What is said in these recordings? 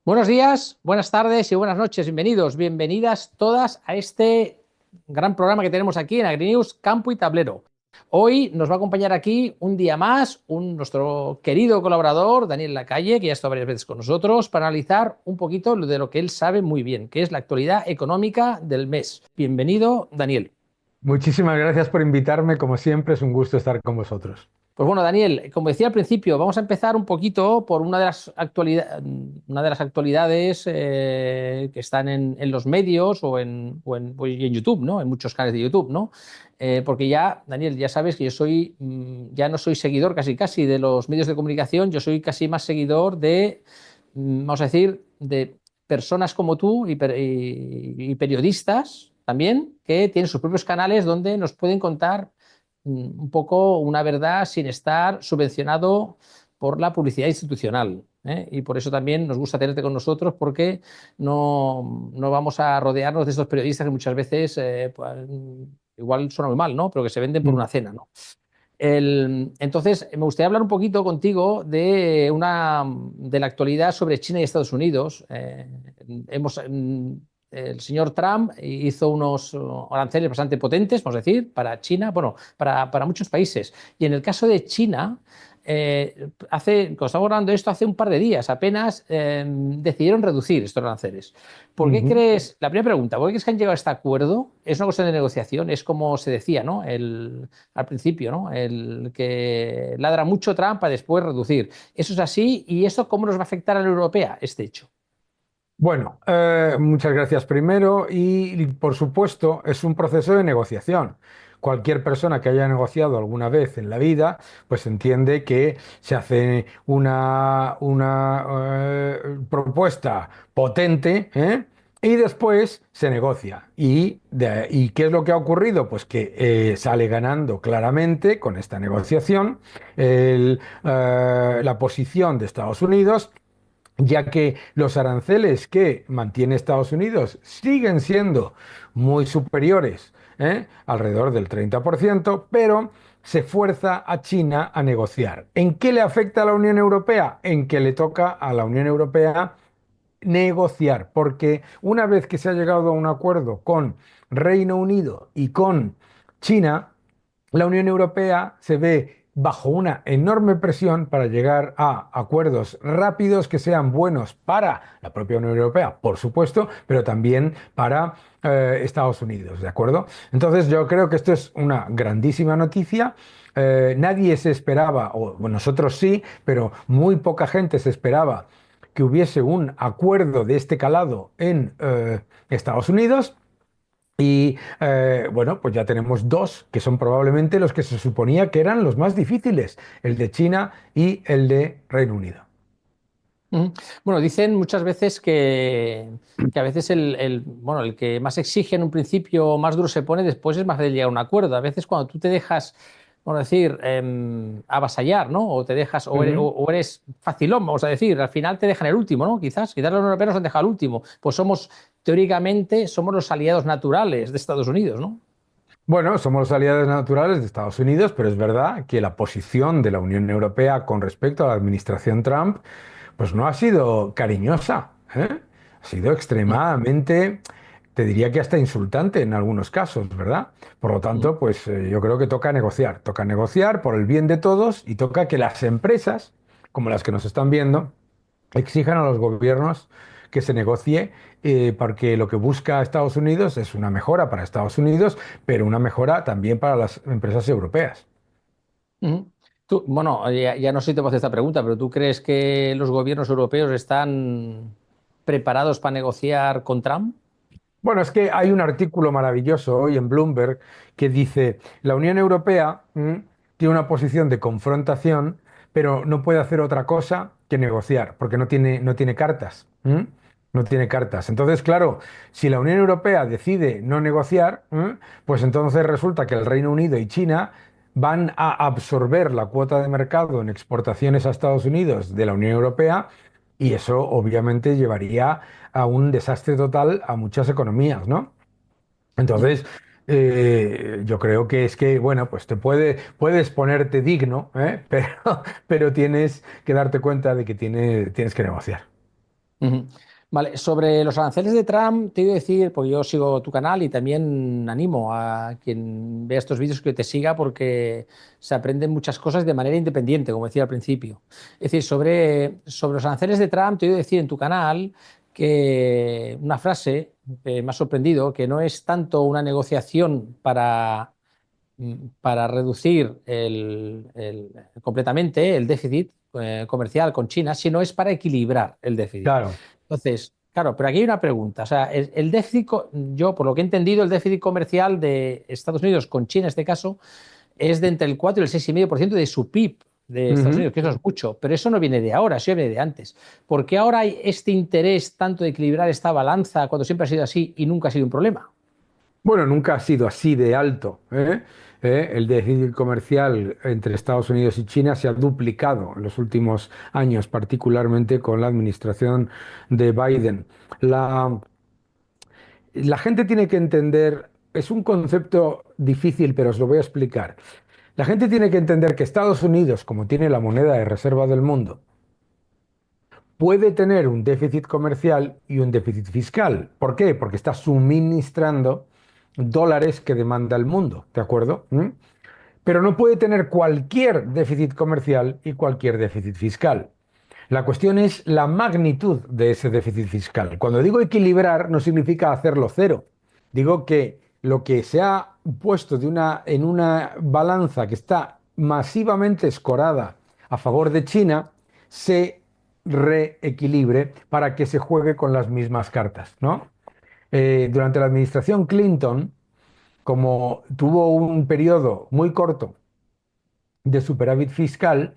Buenos días, buenas tardes y buenas noches. Bienvenidos, bienvenidas todas a este gran programa que tenemos aquí en AgriNews Campo y Tablero. Hoy nos va a acompañar aquí un día más nuestro querido colaborador, Daniel Lacalle, que ya ha estado varias veces con nosotros, para analizar un poquito de lo que él sabe muy bien, que es la actualidad económica del mes. Bienvenido, Daniel. Muchísimas gracias por invitarme. Como siempre, es un gusto estar con vosotros. Pues bueno, Daniel, como decía al principio, vamos a empezar un poquito por una de las actualidades que están en los medios o en YouTube, ¿no? En muchos canales de YouTube, ¿no? Porque ya, Daniel, ya sabes que yo soy, ya no soy seguidor casi casi de los medios de comunicación, yo soy casi más seguidor de, vamos a decir, de personas como tú y periodistas también que tienen sus propios canales donde nos pueden contar un poco una verdad sin estar subvencionado por la publicidad institucional. ¿Eh? Y por eso también nos gusta tenerte con nosotros porque no vamos a rodearnos de estos periodistas que muchas veces, pues, igual suena muy mal, ¿no? Pero que se venden por Mm. una cena, ¿no? Entonces, me gustaría hablar un poquito contigo de la actualidad sobre China y Estados Unidos. El señor Trump hizo unos aranceles bastante potentes, vamos a decir, para China, bueno, para muchos países. Y en el caso de China, cuando estamos hablando de esto, hace un par de días apenas decidieron reducir estos aranceles. ¿Por qué Ujú. crees, la primera pregunta, ¿por qué crees que han llegado a este acuerdo? Es una cuestión de negociación, es como se decía, ¿no? Al principio, ¿no? El que ladra mucho Trump para después reducir. ¿Eso es así? ¿Y eso cómo nos va a afectar a la Unión Europea, este hecho? Bueno, muchas gracias primero y, por supuesto, es un proceso de negociación. Cualquier persona que haya negociado alguna vez en la vida, pues entiende que se hace una propuesta potente, ¿eh? Y después se negocia. ¿Y qué es lo que ha ocurrido? Pues que sale ganando claramente con esta negociación la posición de Estados Unidos, ya que los aranceles que mantiene Estados Unidos siguen siendo muy superiores, alrededor del 30%, pero se fuerza a China a negociar. ¿En qué le afecta a la Unión Europea? En que le toca a la Unión Europea negociar, porque una vez que se ha llegado a un acuerdo con Reino Unido y con China, la Unión Europea se ve bajo una enorme presión para llegar a acuerdos rápidos que sean buenos para la propia Unión Europea, por supuesto, pero también para Estados Unidos, ¿de acuerdo? Entonces yo creo que esto es una grandísima noticia. Nadie se esperaba, o bueno, nosotros sí, pero muy poca gente se esperaba que hubiese un acuerdo de este calado en Estados Unidos. Y bueno, pues ya tenemos dos que son probablemente los que se suponía que eran los más difíciles, el de China y el de Reino Unido. Ujú. Bueno, dicen muchas veces que a veces bueno, el que más exige en un principio, más duro se pone, después es más fácil llegar a un acuerdo. A veces cuando tú te dejas, vamos a decir, avasallar, ¿no? O te dejas, Ujú. o eres facilón, vamos a decir, al final te dejan el último, ¿no? Quizás los europeos nos han dejado el último. Pues teóricamente, somos los aliados naturales de Estados Unidos, ¿no? Bueno, somos los aliados naturales de Estados Unidos, pero es verdad que la posición de la Unión Europea con respecto a la administración Trump, pues no ha sido cariñosa, ¿eh? Ha sido extremadamente, te diría que hasta insultante en algunos casos, ¿verdad? Por lo Mm. tanto, pues yo creo que toca negociar por el bien de todos y toca que las empresas, como las que nos están viendo, exijan a los gobiernos que se negocie, porque lo que busca Estados Unidos es una mejora para Estados Unidos, pero una mejora también para las empresas europeas. Ujú. Bueno, ya no sé si te puedo hacer esta pregunta, pero ¿tú crees que los gobiernos europeos están preparados para negociar con Trump? Bueno, es que hay un artículo maravilloso hoy en Bloomberg que dice, la Unión Europea tiene una posición de confrontación, pero no puede hacer otra cosa que negociar, porque no tiene cartas. No tiene cartas. Entonces, claro, si la Unión Europea decide no negociar, pues entonces resulta que el Reino Unido y China van a absorber la cuota de mercado en exportaciones a Estados Unidos de la Unión Europea, y eso obviamente llevaría a un desastre total a muchas economías, ¿no? Ujú. Entonces, yo creo que es que, bueno, pues puedes ponerte digno, ¿eh? Pero tienes que darte cuenta de que tienes que negociar. Ujú. Vale, sobre los aranceles de Trump, te iba a decir, porque yo sigo tu canal y también animo a quien vea estos vídeos que te siga porque se aprenden muchas cosas de manera independiente, como decía al principio. Es decir, sobre los aranceles de Trump, te iba a decir en tu canal que una frase que me ha sorprendido, que no es tanto una negociación para reducir completamente el déficit comercial con China, sino es para equilibrar el déficit. Claro, Entonces, claro, pero aquí hay una pregunta. O sea, el déficit, yo por lo que he entendido, el déficit comercial de Estados Unidos con China, en este caso, es de entre el 4 y el 6,5% de su PIB de Estados ujú. Unidos, que eso es mucho, pero eso no viene de ahora, eso viene de antes. ¿Por qué ahora hay este interés tanto de equilibrar esta balanza cuando siempre ha sido así y nunca ha sido un problema? Bueno, nunca ha sido así de alto, ¿eh? El déficit comercial entre Estados Unidos y China se ha duplicado en los últimos años, particularmente con la administración de Biden. La, la gente tiene que entender, es un concepto difícil, pero os lo voy a explicar. La gente tiene que entender que Estados Unidos, como tiene la moneda de reserva del mundo, puede tener un déficit comercial y un déficit fiscal. ¿Por qué? Porque está suministrando dólares que demanda el mundo, ¿de acuerdo? Pero no puede tener cualquier déficit comercial y cualquier déficit fiscal. La cuestión es la magnitud de ese déficit fiscal. Cuando digo equilibrar, no significa hacerlo cero. Digo que lo que se ha puesto en una balanza que está masivamente escorada a favor de China, se reequilibre para que se juegue con las mismas cartas, ¿no? Durante la administración Clinton, como tuvo un periodo muy corto de superávit fiscal,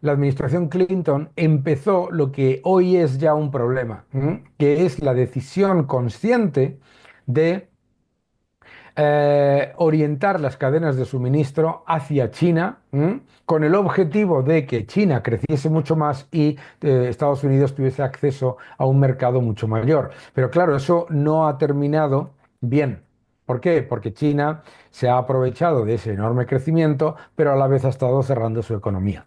la administración Clinton empezó lo que hoy es ya un problema, que es la decisión consciente de orientar las cadenas de suministro hacia China, con el objetivo de que China creciese mucho más y Estados Unidos tuviese acceso a un mercado mucho mayor. Pero claro, eso no ha terminado bien. ¿Por qué? Porque China se ha aprovechado de ese enorme crecimiento, pero a la vez ha estado cerrando su economía.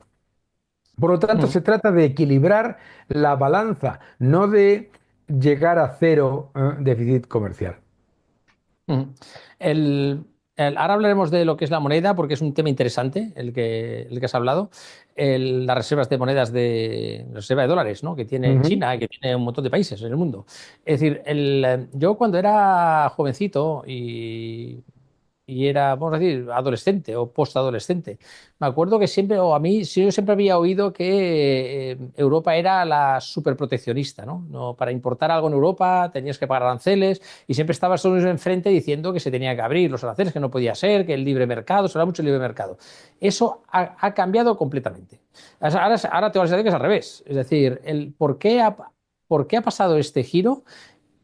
Por lo tanto, Mm. se trata de equilibrar la balanza, no de llegar a cero, déficit comercial. Ujú. El, ahora hablaremos de lo que es la moneda, porque es un tema interesante el que has hablado. Las reservas de monedas la reserva de dólares, ¿no? Que tiene Ujú. China y que tiene un montón de países en el mundo. Es decir, yo cuando era jovencito y era, vamos a decir, adolescente o postadolescente. Me acuerdo que siempre, o a mí, sí, yo siempre había oído que Europa era la superproteccionista, ¿no? Para importar algo en Europa tenías que pagar aranceles y siempre estaba Estados Unidos enfrente diciendo que se tenía que abrir los aranceles, que no podía ser, que el libre mercado, se habla mucho del libre mercado. Eso ha cambiado completamente. Ahora te voy a decir que es al revés. Es decir, ¿por qué ha pasado este giro?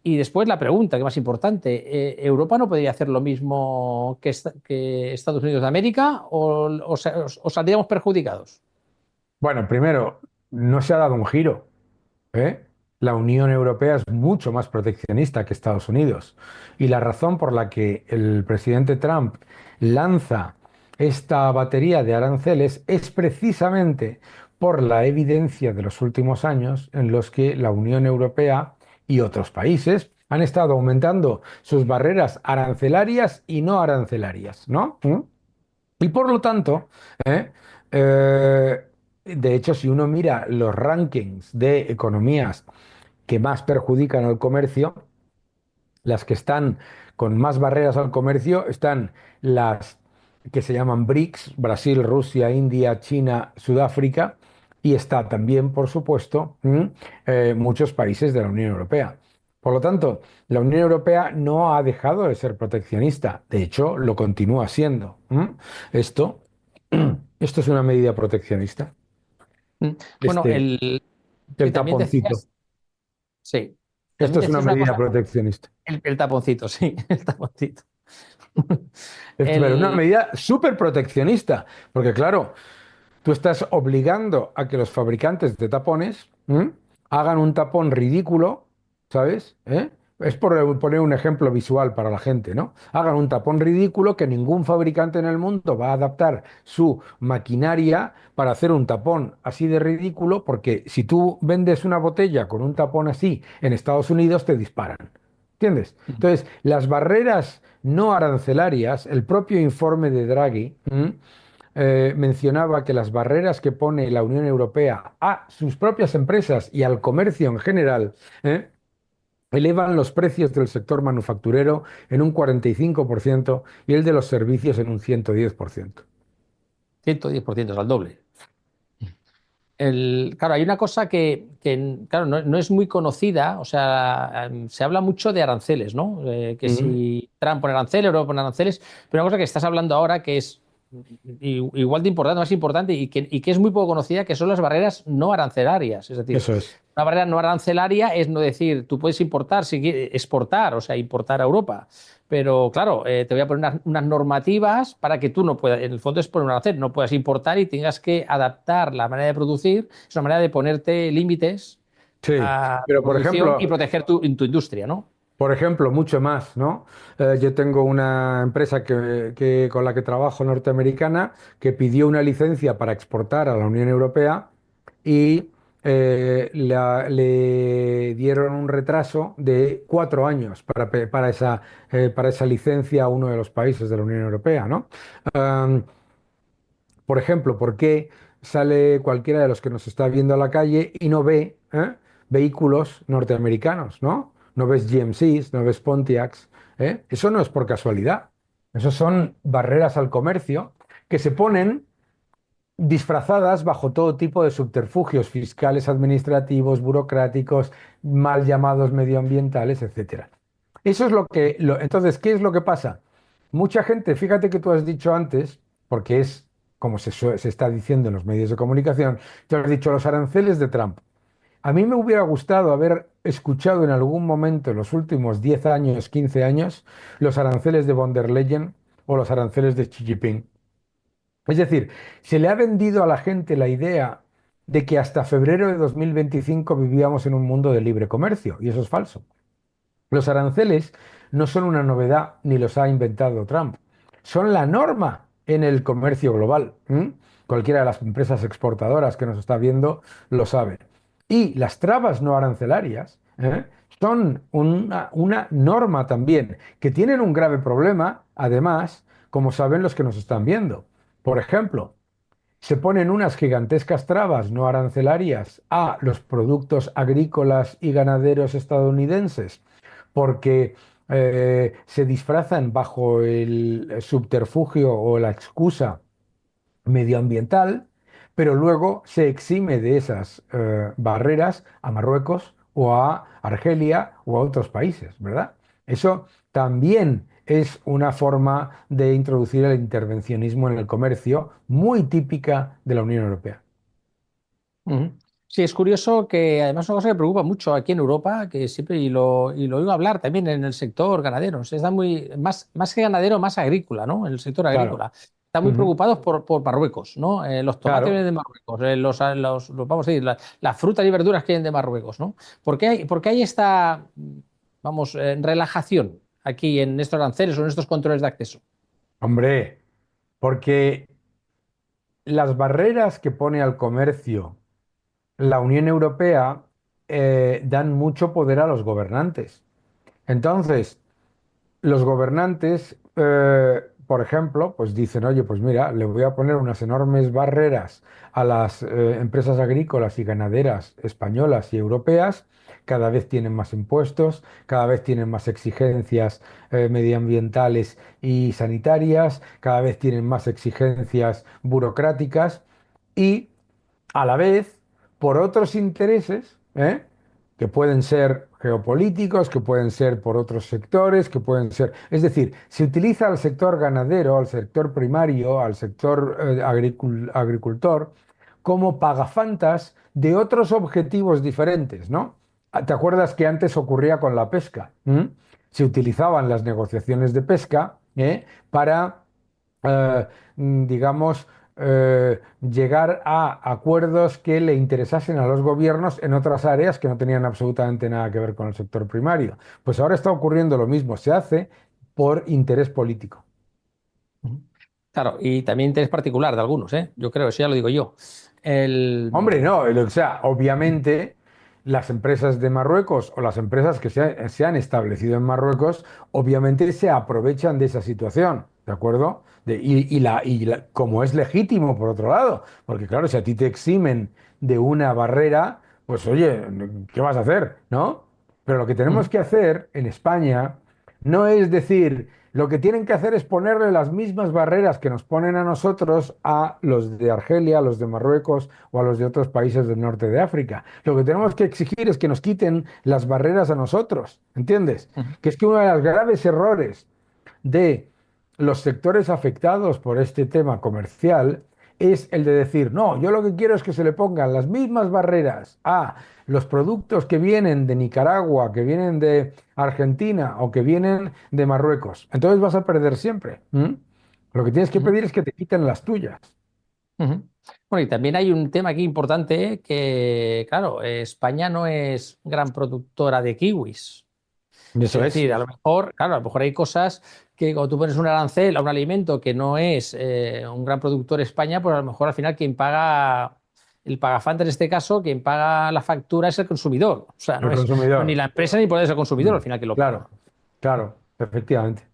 Y después la pregunta, que más importante, ¿Europa no podría hacer lo mismo que Estados Unidos de América o saldríamos perjudicados? Bueno, primero, no se ha dado un giro, ¿eh? La Unión Europea es mucho más proteccionista que Estados Unidos. Y la razón por la que el presidente Trump lanza esta batería de aranceles es precisamente por la evidencia de los últimos años en los que la Unión Europea y otros países han estado aumentando sus barreras arancelarias y no arancelarias, ¿no? Y por lo tanto, ¿eh? De hecho, si uno mira los rankings de economías que más perjudican al comercio, las que están con más barreras al comercio están las que se llaman BRICS: Brasil, Rusia, India, China, Sudáfrica, y está también, por supuesto, muchos países de la Unión Europea. Por lo tanto, la Unión Europea no ha dejado de ser proteccionista, de hecho, lo continúa siendo. Esto, esto es una medida proteccionista. Mm. Bueno, Este, sí, el también taponcito. decías, sí, Esto también es una decías una medida cosa, proteccionista. el taponcito, sí, el taponcito. Pero una El, medida súper proteccionista, porque claro, tú estás obligando a que los fabricantes de tapones hagan un tapón ridículo, ¿sabes? Es por poner un ejemplo visual para la gente, ¿no? Hagan un tapón ridículo que ningún fabricante en el mundo va a adaptar su maquinaria para hacer un tapón así de ridículo, porque si tú vendes una botella con un tapón así en Estados Unidos, te disparan. ¿Entiendes? Entonces, las barreras no arancelarias, el propio informe de Draghi, mencionaba que las barreras que pone la Unión Europea a sus propias empresas y al comercio en general, ¿eh? elevan los precios del sector manufacturero en un 45% y el de los servicios en un 110%. 110%, es al doble. Claro, hay una cosa claro, no es muy conocida, o sea, se habla mucho de aranceles, ¿no? Que Mm. si Trump pone aranceles, Europa pone aranceles, pero una cosa que estás hablando ahora que es igual de importante, más importante y que es muy poco conocida, que son las barreras no arancelarias. Es decir, Eso es. una barrera no arancelaria es no decir, tú puedes importar, si exportar, o sea, importar a Europa. Pero claro, te voy a poner unas normativas para que tú no puedas, en el fondo es poner un arancel, no puedas importar y tengas que adaptar la manera de producir, es una manera de ponerte límites Sí, a tu pero producción y proteger tu industria, ¿no? por ejemplo, mucho más, ¿no? Yo tengo una empresa con la que trabajo norteamericana que pidió una licencia para exportar a la Unión Europea y le dieron un retraso de 4 años para esa licencia a uno de los países de la Unión Europea, ¿no? Am, por ejemplo, ¿por qué sale cualquiera de los que nos está viendo a la calle y no ve vehículos norteamericanos, ¿no? No ves GMCs, no ves Pontiacs, ¿eh? Eso no es por casualidad. Eso son barreras al comercio que se ponen disfrazadas bajo todo tipo de subterfugios fiscales, administrativos, burocráticos, mal llamados medioambientales, etcétera. Eso es entonces, ¿qué es lo que pasa? Mucha gente, fíjate que tú has dicho antes, porque es como se está diciendo en los medios de comunicación, tú has dicho los aranceles de Trump. A mí me hubiera gustado haber escuchado en algún momento en los últimos 10 años, 15 años, los aranceles de von der Leyen o los aranceles de Xi Jinping. Es decir, se le ha vendido a la gente la idea de que hasta febrero de 2025 vivíamos en un mundo de libre comercio, y eso es falso. Los aranceles no son una novedad ni los ha inventado Trump, son la norma en el comercio global. ¿M? Cualquiera de las empresas exportadoras que nos está viendo lo sabe. Y las trabas no arancelarias, son una norma también, que tienen un grave problema, además, como saben los que nos están viendo. Por ejemplo, se ponen unas gigantescas trabas no arancelarias a los productos agrícolas y ganaderos estadounidenses porque se disfrazan bajo el subterfugio o la excusa medioambiental, pero luego se exime de esas barreras a Marruecos o a Argelia o a otros países, ¿verdad? Eso también es una forma de introducir el intervencionismo en el comercio muy típica de la Unión Europea. Ujú. Sí, es curioso que además es una cosa que preocupa mucho aquí en Europa, que siempre, y lo oigo hablar también en el sector ganadero, se está más que ganadero, más agrícola, ¿no? En el sector Claro. agrícola. Están muy Ujú. preocupados por Marruecos, ¿no? Los tomates Claro. vienen de Marruecos, vamos a decir, las frutas y verduras que vienen de Marruecos, ¿no? ¿Por qué hay esta, vamos, relajación aquí en estos aranceles o en estos controles de acceso? Hombre, porque las barreras que pone al comercio la Unión Europea dan mucho poder a los gobernantes. Entonces, los gobernantes, por ejemplo, pues dicen, oye, pues mira, le voy a poner unas enormes barreras a las empresas agrícolas y ganaderas españolas y europeas. Cada vez tienen más impuestos, cada vez tienen más exigencias medioambientales y sanitarias, cada vez tienen más exigencias burocráticas y a la vez por otros intereses, que pueden ser geopolíticos, que pueden ser por otros sectores, que pueden ser... Es decir, se utiliza al sector ganadero, al sector primario, al sector agricultor, como pagafantas de otros objetivos diferentes, ¿no? ¿Te acuerdas que antes ocurría con la pesca? Se utilizaban las negociaciones de pesca para, digamos, llegar a acuerdos que le interesasen a los gobiernos en otras áreas que no tenían absolutamente nada que ver con el sector primario. Pues ahora está ocurriendo lo mismo, se hace por interés político. Ujú. Claro, y también interés particular de algunos, ¿eh? Yo creo, eso ya lo digo yo. El, Hombre, no, o sea, obviamente las empresas de Marruecos o las empresas que se han establecido en Marruecos, obviamente se aprovechan de esa situación, ¿de acuerdo? Como es legítimo, por otro lado, porque claro, si a ti te eximen de una barrera, pues oye, ¿qué vas a hacer? ¿No? Pero lo que tenemos Ujú, que hacer en España no es decir, lo que tienen que hacer es ponerle las mismas barreras que nos ponen a nosotros a los de Argelia, a los de Marruecos o a los de otros países del norte de África. Lo que tenemos que exigir es que nos quiten las barreras a nosotros, ¿entiendes? ujú, Que es que uno de los graves errores de los sectores afectados por este tema comercial es el de decir, no, yo lo que quiero es que se le pongan las mismas barreras a los productos que vienen de Nicaragua, que vienen de Argentina o que vienen de Marruecos. Entonces vas a perder siempre. ¿M? Lo que tienes que ujú, pedir es que te quiten las tuyas. ujú. Bueno, y también hay un tema aquí importante que, claro, España no es gran productora de kiwis. Eso Es es. decir, a lo mejor, claro, a lo mejor hay cosas que cuando tú pones un arancel a un alimento que no es un gran productor España, pues a lo mejor al final quien paga el pagafante en este caso, quien paga la factura es el consumidor. O sea, El no es ni consumidor. la empresa ni por eso el consumidor Mm. al final que lo paga. Claro, claro, efectivamente.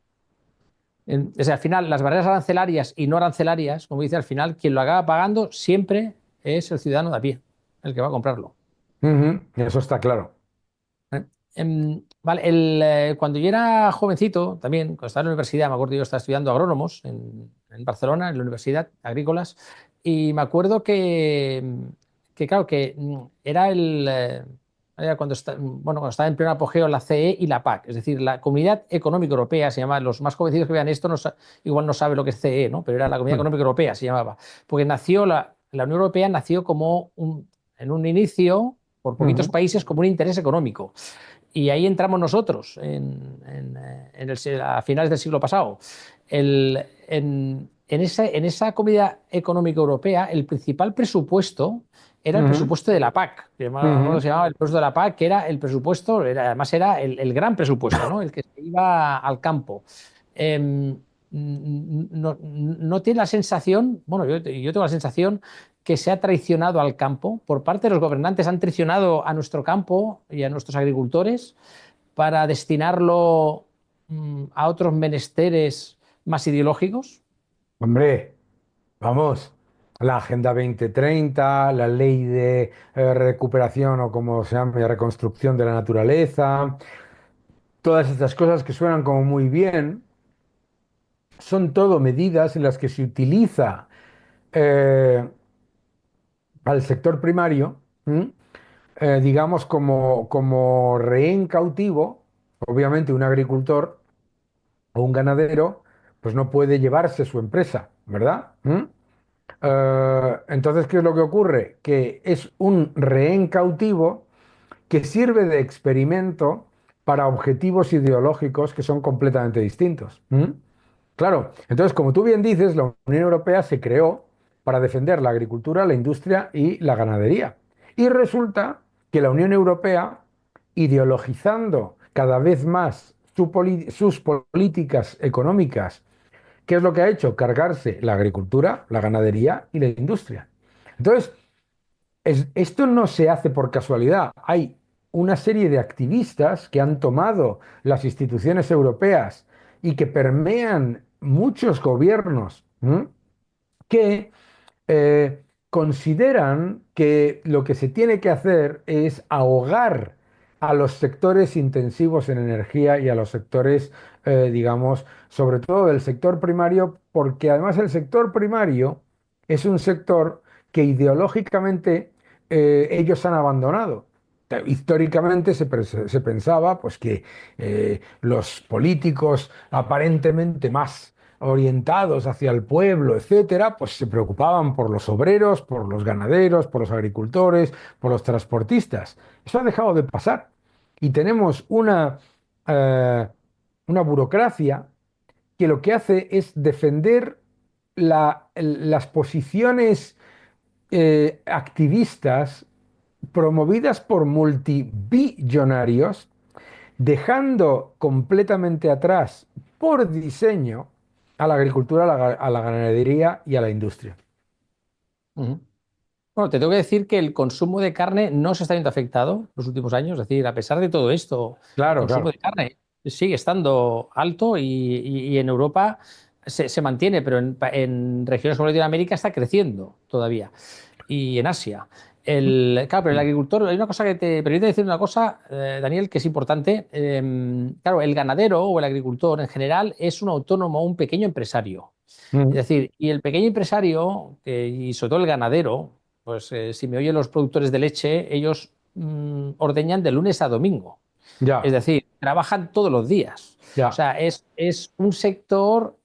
O sea, al final, las barreras arancelarias y no arancelarias, como dice, al final, quien lo acaba pagando siempre es el ciudadano de a pie, el que va a comprarlo. Ujú. Eso está claro. ¿Eh? Vale, cuando yo era jovencito, también, cuando estaba en la universidad, me acuerdo que yo estaba estudiando agrónomos en Barcelona, en la Universidad Agrícolas, y me acuerdo claro, era era bueno, cuando estaba en pleno apogeo la CE y la PAC, es decir, la Comunidad Económica Europea se llama, los más jovencitos que vean esto igual no saben lo que es CE, ¿no? Pero era la Comunidad Mm. Económica Europea, se llamaba, porque la Unión Europea nació en un inicio por poquitos Ujú. países como un interés económico. Y ahí entramos nosotros a finales del siglo pasado. En esa Comunidad Económica Europea, el principal presupuesto era el Ujú. presupuesto de la PAC. Ujú. Se llamaba el presupuesto de la PAC, que era el presupuesto, además era el gran presupuesto, ¿no? El que se iba al campo. Eh, no tiene la sensación, bueno, yo tengo la sensación que se ha traicionado al campo, por parte de los gobernantes han traicionado a nuestro campo y a nuestros agricultores para destinarlo a otros menesteres más ideológicos. Hombre, vamos, la Agenda 2030, la ley de recuperación o como se llama, reconstrucción de la naturaleza, todas estas cosas que suenan como muy bien, son todo medidas en las que se utiliza eh, al sector primario, ¿m? Digamos, como rehén cautivo. Obviamente un agricultor o un ganadero pues no puede llevarse su empresa, ¿verdad? ¿M? Entonces, ¿qué es lo que ocurre? Que es un rehén cautivo que sirve de experimento para objetivos ideológicos que son completamente distintos. ¿M? Claro, entonces, como tú bien dices, la Unión Europea se creó para defender la agricultura, la industria y la ganadería. Y resulta que la Unión Europea, ideologizando cada vez más sus políticas económicas, ¿qué es lo que ha hecho? Cargarse la agricultura, la ganadería y la industria. Entonces, esto no se hace por casualidad. Hay una serie de activistas que han tomado las instituciones europeas y que permean muchos gobiernos, ¿m? Que consideran que lo que se tiene que hacer es ahogar a los sectores intensivos en energía y a los sectores, digamos, sobre todo del sector primario, porque además el sector primario es un sector que ideológicamente ellos han abandonado. Históricamente se pensaba pues, que los políticos aparentemente más orientados hacia el pueblo, etcétera, pues se preocupaban por los obreros, por los ganaderos, por los agricultores, por los transportistas. Eso ha dejado de pasar. Y tenemos eh, una burocracia que lo que hace es defender las posiciones activistas promovidas por multibillonarios, dejando completamente atrás, por diseño, a la agricultura, a la ganadería y a la industria. Ujú. Bueno, te tengo que decir que el consumo de carne no se está viendo afectado los últimos años. Es decir, a pesar de todo esto, el Claro, consumo claro. de carne sigue estando alto y en Europa se mantiene, pero en regiones como Latinoamérica está creciendo todavía y en Asia. Claro, pero el agricultor, hay una cosa que te permite decir una cosa, Daniel, que es importante. Claro, el ganadero o el agricultor en general es un autónomo, un pequeño empresario. Es Mm, decir, y el pequeño empresario, y sobre todo el ganadero, pues si me oyen los productores de leche, ellos ordeñan de lunes a domingo. Es ya, decir, trabajan todos los días. O ya. sea, es un sector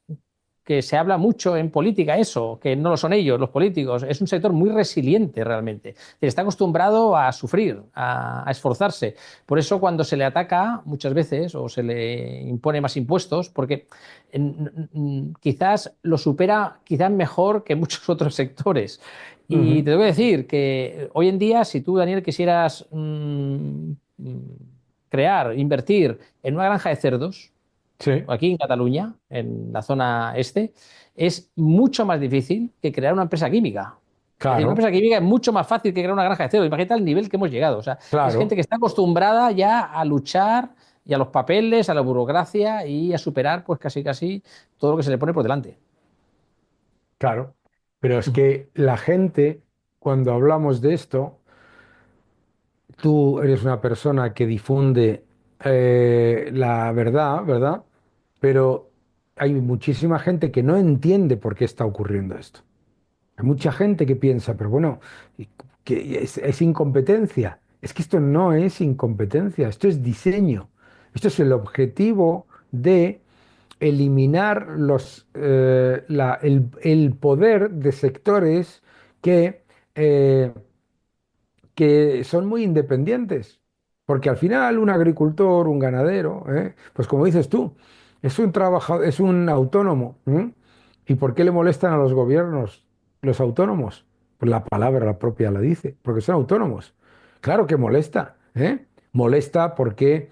que se habla mucho en política, eso, que no lo son ellos, los políticos. Es un sector muy resiliente realmente. Está acostumbrado a sufrir, a esforzarse. Por eso cuando se le ataca muchas veces o se le impone más impuestos, porque quizás lo supera quizás mejor que muchos otros sectores. Y Ujú. te debo decir que hoy en día, si tú, Daniel, quisieras crear, invertir en una granja de cerdos, Sí, aquí en Cataluña, en la zona este, es mucho más difícil que crear una empresa química. Es decir, una claro, empresa química es mucho más fácil que crear una granja de cerdos. Imagínate al nivel que hemos llegado. O sea, es gente claro, que está acostumbrada ya a luchar y a los papeles, a la burocracia y a superar, pues casi casi todo lo que se le pone por delante. claro. Pero es que la gente, cuando hablamos de esto, tú eres una persona que difunde la verdad, ¿verdad? Pero hay muchísima gente que no entiende por qué está ocurriendo esto. Hay mucha gente que piensa, pero bueno, y que es incompetencia. Es que esto no es incompetencia, esto es diseño. Esto es el objetivo de eliminar el poder de sectores que eh, que son muy independientes. Porque al final un agricultor, un ganadero, pues como dices tú, es un trabajador, es un autónomo. ¿Y por qué le molestan a los gobiernos los autónomos? Pues la palabra la propia la dice, porque son autónomos. Claro que molesta, ¿eh? Molesta porque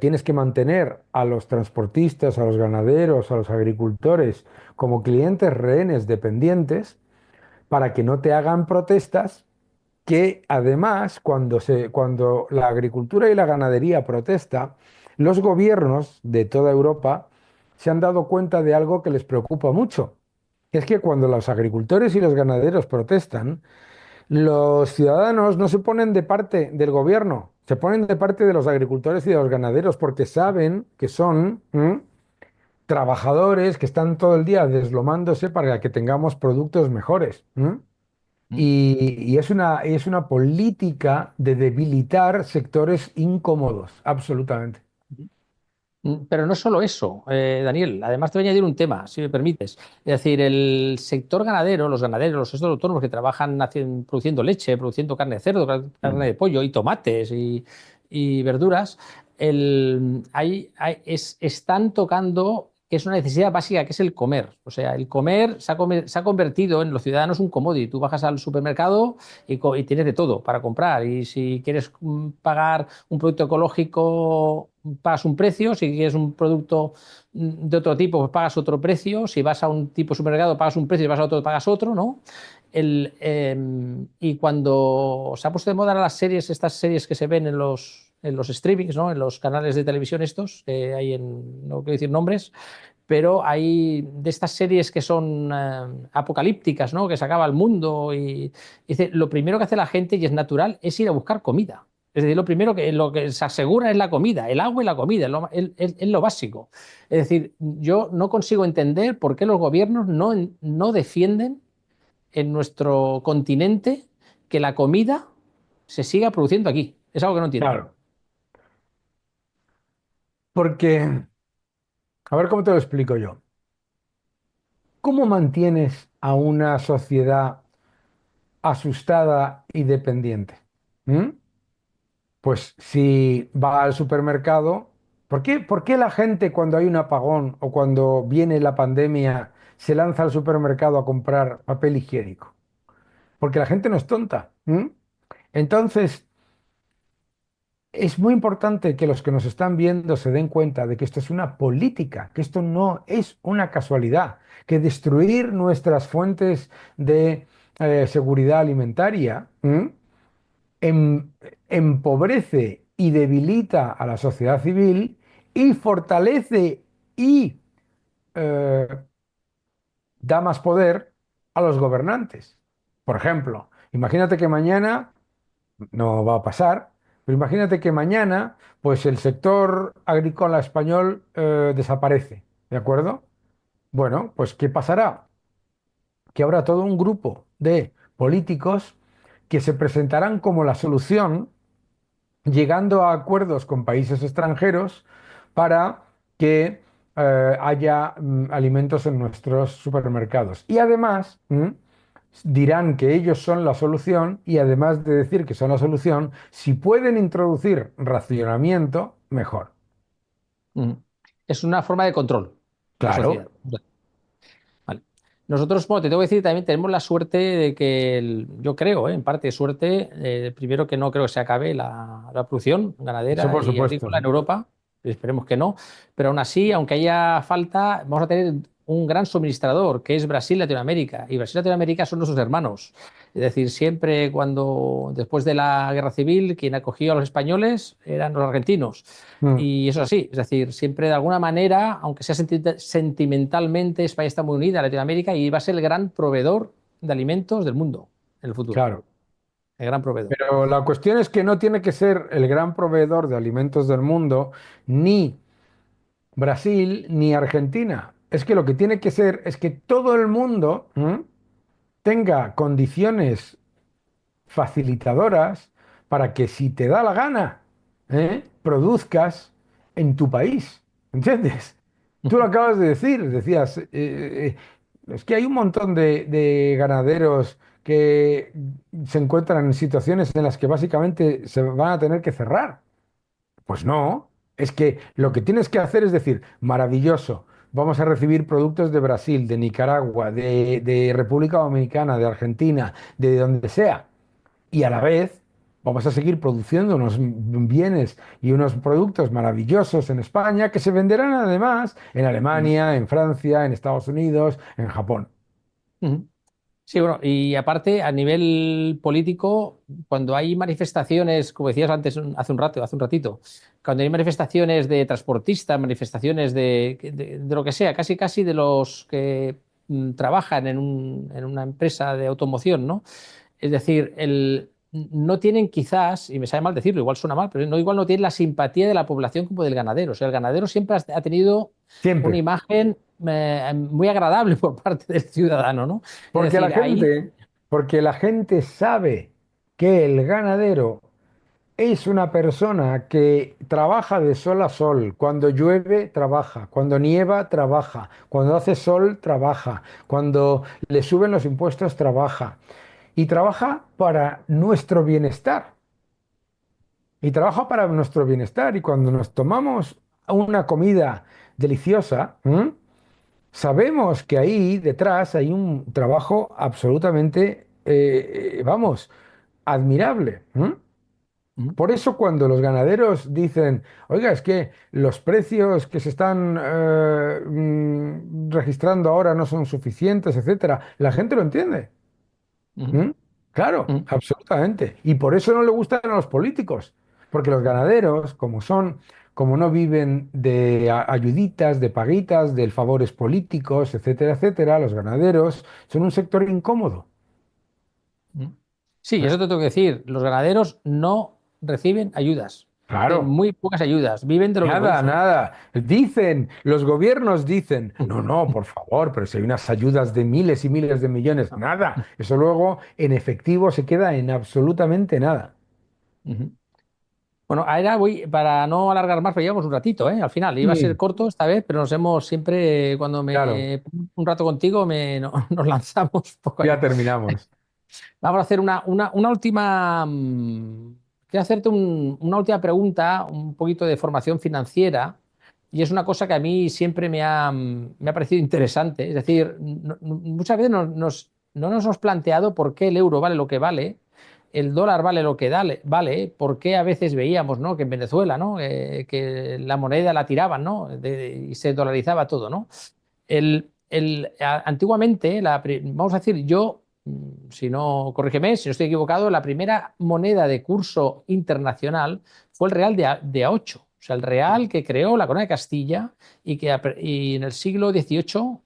tienes que mantener a los transportistas, a los ganaderos, a los agricultores como clientes rehenes dependientes para que no te hagan protestas que además, cuando la agricultura y la ganadería protesta, los gobiernos de toda Europa se han dado cuenta de algo que les preocupa mucho. Es que cuando los agricultores y los ganaderos protestan, los ciudadanos no se ponen de parte del gobierno, se ponen de parte de los agricultores y de los ganaderos porque saben que son trabajadores que están todo el día deslomándose para que tengamos productos mejores. Y es una política de debilitar sectores incómodos, absolutamente. Pero no solo eso, Daniel. Además, te voy a añadir un tema, si me permites. Es decir, el sector ganadero, los ganaderos, los sectores autónomos que trabajan produciendo leche, produciendo carne de cerdo, carne Mm. de pollo y tomates y verduras, están tocando que es una necesidad básica, que es el comer. O sea, el comer se ha convertido en los ciudadanos un commodity. Tú bajas al supermercado y tienes de todo para comprar. Y si quieres pagar un producto ecológico, pagas un precio. Si quieres un producto de otro tipo, pues pagas otro precio. Si vas a un tipo de supermercado, pagas un precio. Si vas a otro, pagas otro, ¿no? Y cuando se ha puesto de moda las series, estas series que se ven en los streamings, ¿no? En los canales de televisión estos, hay no quiero decir nombres, pero hay de estas series que son apocalípticas, ¿no? Que se acaba el mundo y dice, lo primero que hace la gente, y es natural, es ir a buscar comida. Es decir, lo que se asegura es la comida, el agua y la comida, es lo básico. Es decir, yo no consigo entender por qué los gobiernos no defienden en nuestro continente que la comida se siga produciendo aquí. Es algo que no entiendo. Claro, porque, a ver cómo te lo explico yo. ¿Cómo mantienes a una sociedad asustada y dependiente? ¿Mm? Pues si va al supermercado, por qué la gente cuando hay un apagón o cuando viene la pandemia se lanza al supermercado a comprar papel higiénico, porque la gente no es tonta. ¿M? Entonces, es muy importante que los que nos están viendo se den cuenta de que esto es una política, que esto no es una casualidad, que destruir nuestras fuentes de seguridad alimentaria em- empobrece y debilita a la sociedad civil y fortalece y eh, da más poder a los gobernantes. Por ejemplo, imagínate que mañana, no va a pasar, pero imagínate que mañana, pues el sector agrícola español desaparece, ¿de acuerdo? Bueno, pues ¿qué pasará? Que habrá todo un grupo de políticos que se presentarán como la solución, llegando a acuerdos con países extranjeros para que haya alimentos en nuestros supermercados. Y además dirán que ellos son la solución y además de decir que son la solución, si pueden introducir racionamiento, mejor. Ujú. Es una forma de control de la Claro, sociedad. Vale. Nosotros, bueno, te tengo que decir, también tenemos la suerte de que, yo creo, en parte suerte, primero que no creo que se acabe la producción eso ganadera por y supuesto. agrícola en Europa, esperemos que no, pero aún así, aunque haya falta, vamos a tener un gran suministrador, que es Brasil, Latinoamérica, y Brasil y Latinoamérica son nuestros hermanos. Es decir, siempre cuando, después de la guerra civil, quien acogió a los españoles eran los argentinos. Mm, Y eso es así, es decir, siempre de alguna manera, aunque sea sentimentalmente, España está muy unida a Latinoamérica y va a ser el gran proveedor de alimentos del mundo en el futuro, claro. el gran proveedor. Pero la cuestión es que no tiene que ser el gran proveedor de alimentos del mundo, ni Brasil, ni Argentina. Es que lo que tiene que ser es que todo el mundo tenga condiciones facilitadoras para que si te da la gana, produzcas en tu país. ¿Entiendes? Tú lo acabas de decir, decías, es que hay un montón de ganaderos que se encuentran en situaciones en las que básicamente se van a tener que cerrar. Pues no, es que lo que tienes que hacer es decir, maravilloso, vamos a recibir productos de Brasil, de Nicaragua, de República Dominicana, de Argentina, de donde sea, y a la vez vamos a seguir produciendo unos bienes y unos productos maravillosos en España que se venderán además en Alemania, en Francia, en Estados Unidos, en Japón. Sí, bueno, y aparte, a nivel político, cuando hay manifestaciones, como decías antes, hace un rato, hace un ratito, cuando hay manifestaciones de transportistas, manifestaciones de lo que sea, casi casi de los que trabajan en una empresa de automoción, ¿no? Es decir, no tienen quizás, y me sabe mal decirlo, igual suena mal, pero no, igual no tienen la simpatía de la población como del ganadero. O sea, el ganadero siempre ha tenido una Siempre. imagen muy agradable por parte del ciudadano, ¿no? Es Porque la decir, ahí. gente, porque la gente sabe que el ganadero es una persona que trabaja de sol a sol. Cuando llueve, trabaja. Cuando nieva, trabaja. Cuando hace sol, trabaja. Cuando le suben los impuestos, trabaja. Y trabaja para nuestro bienestar. Y trabaja para nuestro bienestar. Y cuando nos tomamos una comida deliciosa, sabemos que ahí detrás hay un trabajo absolutamente, vamos, admirable. Ujú, Por eso cuando los ganaderos dicen, oiga, es que los precios que se están registrando ahora no son suficientes, etcétera, la gente lo entiende. ujú, ¿Mm? Claro, ujú, absolutamente. Y por eso no le gustan a los políticos, porque los ganaderos, como son, como no viven de ayuditas, de paguitas, de favores políticos, etcétera, etcétera, los ganaderos son un sector incómodo. ujú. Sí, ¿Eh? eso te tengo que decir. Los ganaderos no reciben ayudas. Reciben Claro. muy pocas ayudas. Viven de lo que Nada, producen. nada. Dicen, los gobiernos dicen, no, no, por favor, pero si hay unas ayudas de miles y miles de millones, nada. Eso luego en efectivo se queda en absolutamente nada. Ujú. Bueno, ahora voy, para no alargar más, pues llevamos un ratito, ¿eh? Al final, iba a ser Mm, corto esta vez, pero nos hemos siempre, cuando claro, me un rato contigo, nos lanzamos un poco ya ahí. terminamos. Vamos a hacer una última. Quiero hacerte una última pregunta, un poquito de formación financiera. y es una cosa que a mí siempre me ha parecido interesante. Es decir, muchas veces no nos hemos planteado por qué el euro vale lo que vale, el dólar vale lo que vale, por qué a veces veíamos, ¿no?, que en Venezuela, ¿no?, que la moneda la tiraban, ¿no?, y se dolarizaba todo, ¿no? Antiguamente, vamos a decir, yo, si no, corrígeme, si no estoy equivocado, la primera moneda de curso internacional fue el real de a 8. O sea, el real que creó la corona de Castilla y en el siglo XVIII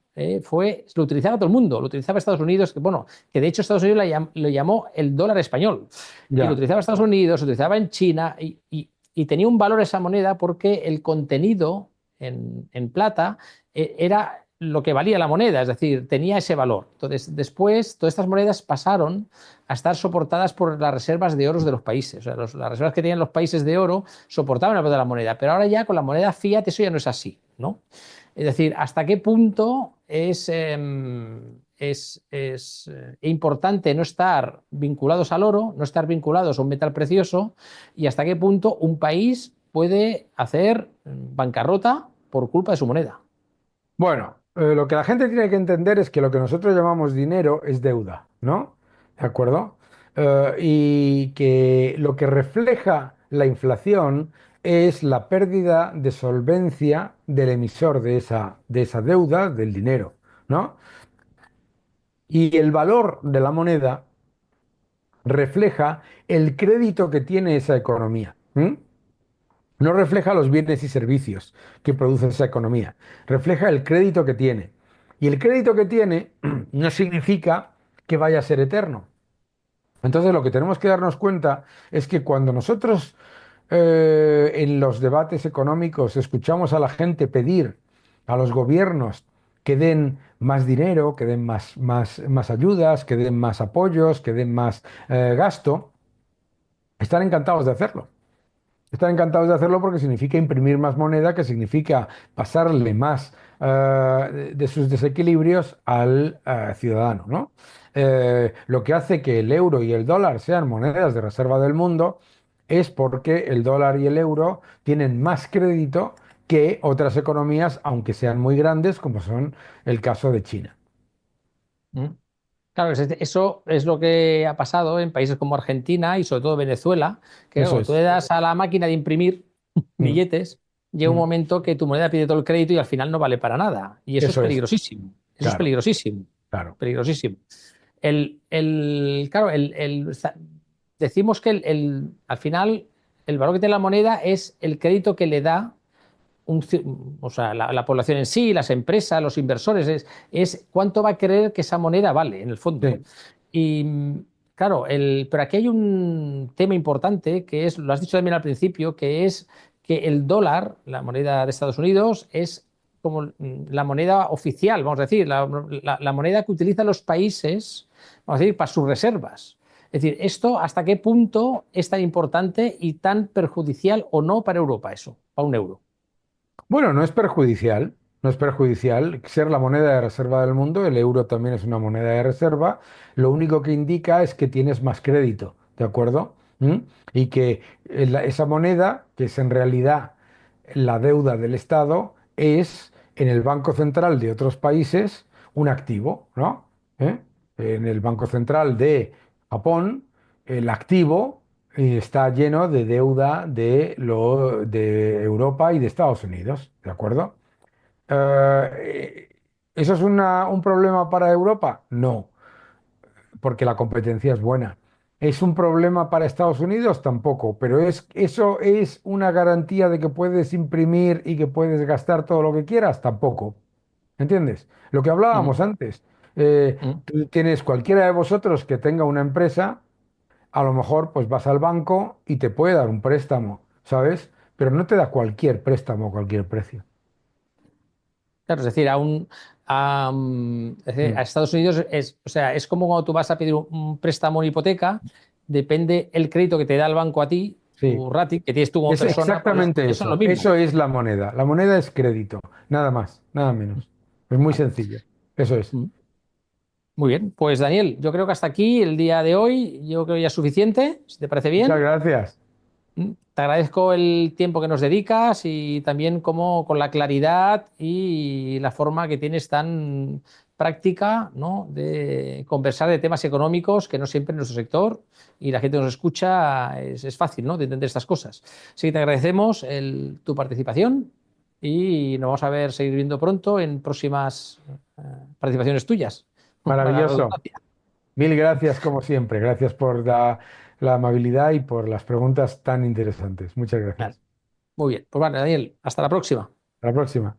lo utilizaba todo el mundo, lo utilizaba Estados Unidos, que bueno, que de hecho Estados Unidos lo llamó el dólar español. Y lo Ya. utilizaba Estados Unidos, lo utilizaba en China y tenía un valor esa moneda porque el contenido en plata era lo que valía la moneda, es decir, tenía ese valor. Entonces, después, todas estas monedas pasaron a estar soportadas por las reservas de oro de los países. O sea, las reservas que tenían los países de oro soportaban el valor de la moneda, pero ahora ya con la moneda fiat eso ya no es así, ¿no? Es decir, hasta qué punto es importante no estar vinculados al oro, no estar vinculados a un metal precioso, y hasta qué punto un país puede hacer bancarrota por culpa de su moneda. Bueno, lo que la gente tiene que entender es que lo que nosotros llamamos dinero es deuda, ¿no? ¿De acuerdo? Y que lo que refleja la inflación es la pérdida de solvencia del emisor de esa deuda, del dinero, ¿no? Y el valor de la moneda refleja el crédito que tiene esa economía. No refleja los bienes y servicios que produce esa economía, refleja el crédito que tiene. Y el crédito que tiene no significa que vaya a ser eterno. Entonces lo que tenemos que darnos cuenta es que cuando nosotros en los debates económicos escuchamos a la gente pedir a los gobiernos que den más dinero, que den más ayudas, que den más apoyos, que den más gasto, están encantados de hacerlo. Están encantados de hacerlo porque significa imprimir más moneda, que significa pasarle más de sus desequilibrios al ciudadano, ¿no? Lo que hace que el euro y el dólar sean monedas de reserva del mundo es porque el dólar y el euro tienen más crédito que otras economías, aunque sean muy grandes, como son el caso de China. ¿Mm? Claro, eso es lo que ha pasado en países como Argentina y sobre todo Venezuela, que Eso cuando tú le es. das a la máquina de imprimir Mm, billetes, llega un mm. momento que tu moneda pide todo el crédito y al final no vale para nada. Y eso es Eso es, peligrosísimo. Eso es claro, peligrosísimo. claro. Peligrosísimo. Claro, decimos que al final el valor que tiene la moneda es el crédito que le da o sea, la población en sí, las empresas, los inversores, es cuánto va a creer que esa moneda vale, en el fondo. Sí, Y claro, pero aquí hay un tema importante que es, lo has dicho también al principio, que es que el dólar, la moneda de Estados Unidos, es como la moneda oficial, vamos a decir, la moneda que utilizan los países, vamos a decir, para sus reservas. Es decir, ¿esto hasta qué punto es tan importante y tan perjudicial o no para Europa eso, para un euro? bueno, no es perjudicial, no es perjudicial ser la moneda de reserva del mundo, el euro también es una moneda de reserva, lo único que indica es que tienes más crédito, ¿de acuerdo? Y que esa moneda, que es en realidad la deuda del Estado, es en el Banco Central de otros países un activo, ¿no? ¿Eh? En el Banco Central de Japón, el activo está lleno de deuda de Europa y de Estados Unidos, ¿de acuerdo? ¿Eso es un problema para Europa? No, porque la competencia es buena. ¿Es un problema para Estados Unidos? Tampoco, pero ¿eso es una garantía de que puedes imprimir y que puedes gastar todo lo que quieras? Tampoco. ¿Entiendes? Lo que Mm, hablábamos antes. mm. Tú tienes cualquiera de vosotros que tenga una empresa, a lo mejor pues vas al banco y te puede dar un préstamo, ¿sabes? Pero no te da cualquier préstamo a cualquier precio. Claro, es decir, Mm. a Estados Unidos o sea, es como cuando tú vas a pedir un préstamo, una hipoteca, depende el crédito que te da el banco a ti, Sí, tu rating, que tienes tú como es persona, pues exactamente eso es lo eso. mismo. Eso es la moneda. La moneda es crédito, nada más, nada menos. Es muy sencillo. Eso es. Mm. Muy bien, pues Daniel, yo creo que hasta aquí el día de hoy, yo creo ya es suficiente, si te parece Muchas bien. gracias. Mm. te agradezco el tiempo que nos dedicas y también cómo con la claridad y la forma que tienes tan práctica, ¿no? De conversar de temas económicos que no siempre en nuestro sector y la gente que nos escucha es fácil, ¿no? De entender estas cosas. Así que te agradecemos tu participación y nos vamos a ver, seguir viendo pronto en próximas participaciones tuyas. Para la Maravilloso. redundancia. Mil gracias como siempre. Gracias por la amabilidad y por las preguntas tan interesantes. Muchas Vale. gracias. Muy bien. Pues vale, Daniel, hasta la próxima. Hasta la próxima.